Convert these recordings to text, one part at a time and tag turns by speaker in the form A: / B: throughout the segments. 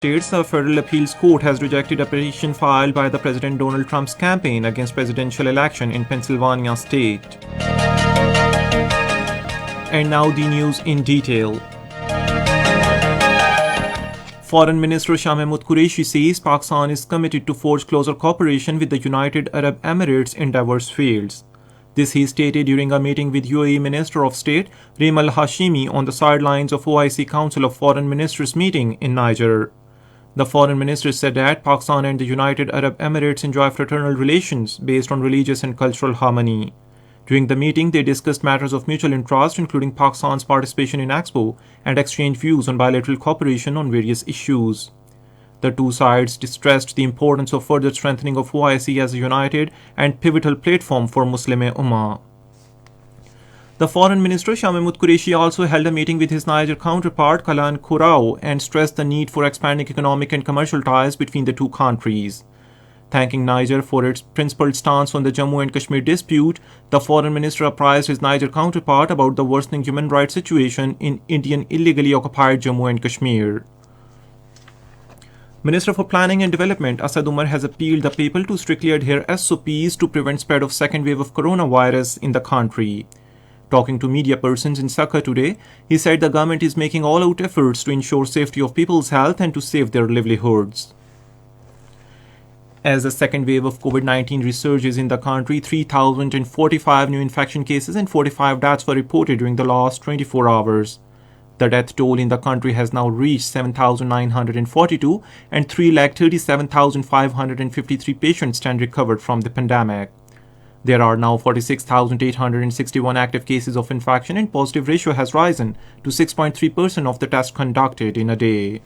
A: States, the federal appeals court has rejected a petition filed by the President Donald Trump's campaign against presidential election in Pennsylvania state. And now the news in detail. Foreign Minister Shah Mahmood Qureshi says Pakistan is committed to forge closer cooperation with the United Arab Emirates in diverse fields. This he stated during a meeting with UAE Minister of State Reem Al Hashimi on the sidelines of OIC Council of Foreign Ministers meeting in Niger. The foreign minister said that Pakistan and the United Arab Emirates enjoy fraternal relations based on religious and cultural harmony. During the meeting, they discussed matters of mutual interest, including Pakistan's participation in Expo, and exchanged views on bilateral cooperation on various issues. The two sides stressed the importance of further strengthening of OIC as a united and pivotal platform for Muslim Ummah. The foreign minister Shah Mahmood Qureshi also held a meeting with his Niger counterpart Kalan Kurao and stressed the need for expanding economic and commercial ties between the two countries. Thanking Niger for its principled stance on the Jammu and Kashmir dispute, the foreign minister apprised his Niger counterpart about the worsening human rights situation in Indian illegally occupied Jammu and Kashmir. Minister for Planning and Development Asad Umar has appealed the people to strictly adhere SOPs to prevent spread of second wave of coronavirus in the country. Talking to media persons in Sakha today, he said the government is making all-out efforts to ensure safety of people's health and to save their livelihoods. As the second wave of COVID-19 resurges in the country, 3,045 new infection cases and 45 deaths were reported during the last 24 hours. The death toll in the country has now reached 7,942 and 3,37,553 patients stand recovered from the pandemic. There are now 46,861 active cases of infection and positive ratio has risen to 6.3% of the tests conducted in a day.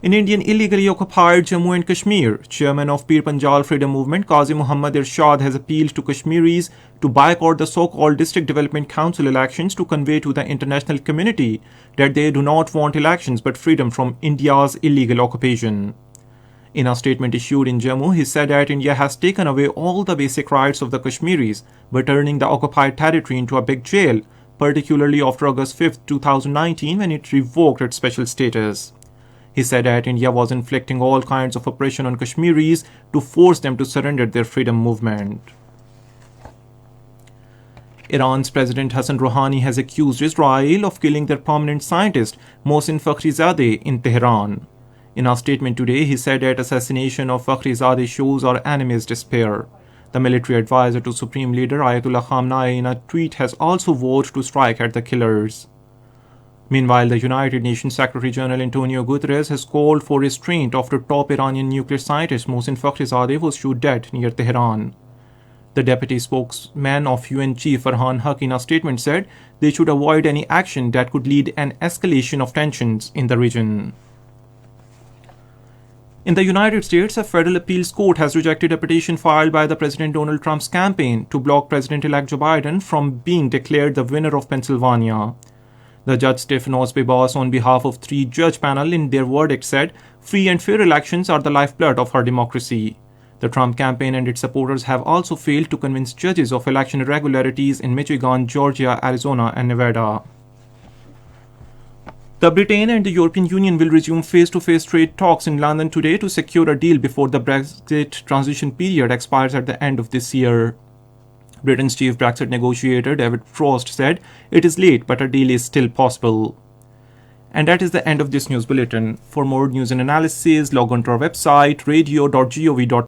A: In Indian illegally occupied Jammu and Kashmir, chairman of Pir Panjal Freedom Movement Qazi Muhammad Irshad has appealed to Kashmiris to boycott the so-called District Development Council elections to convey to the international community that they do not want elections but freedom from India's illegal occupation. In a statement issued in Jammu, he said that India has taken away all the basic rights of the Kashmiris by turning the occupied territory into a big jail, particularly after August 5, 2019 when it revoked its special status. He said that India was inflicting all kinds of oppression on Kashmiris to force them to surrender their freedom movement. Iran's President Hassan Rouhani has accused Israel of killing their prominent scientist Mohsen Fakhrizadeh in Tehran. In a statement today, he said that assassination of Fakhrizadeh shows our enemies' despair. The military advisor to Supreme Leader Ayatollah Khamenei in a tweet has also vowed to strike at the killers. Meanwhile, the United Nations Secretary General Antonio Guterres has called for restraint after top Iranian nuclear scientist Mohsen Fakhrizadeh was shot dead near Tehran. The deputy spokesman of UN Chief Farhan Haq in a statement said they should avoid any action that could lead an escalation of tensions in the region. In the United States, a federal appeals court has rejected a petition filed by the President Donald Trump's campaign to block President-elect Joe Biden from being declared the winner of Pennsylvania. The judge Stephen Osby-Boss, on behalf of three-judge panel in their verdict said, free and fair elections are the lifeblood of our democracy. The Trump campaign and its supporters have also failed to convince judges of election irregularities in Michigan, Georgia, Arizona, and Nevada. The Britain and the European Union will resume face-to-face trade talks in London today to secure a deal before the Brexit transition period expires at the end of this year. Britain's chief Brexit negotiator David Frost said it is late but a deal is still possible. And that is the end of this news bulletin. For more news and analysis, log on to our website radio.gov.in.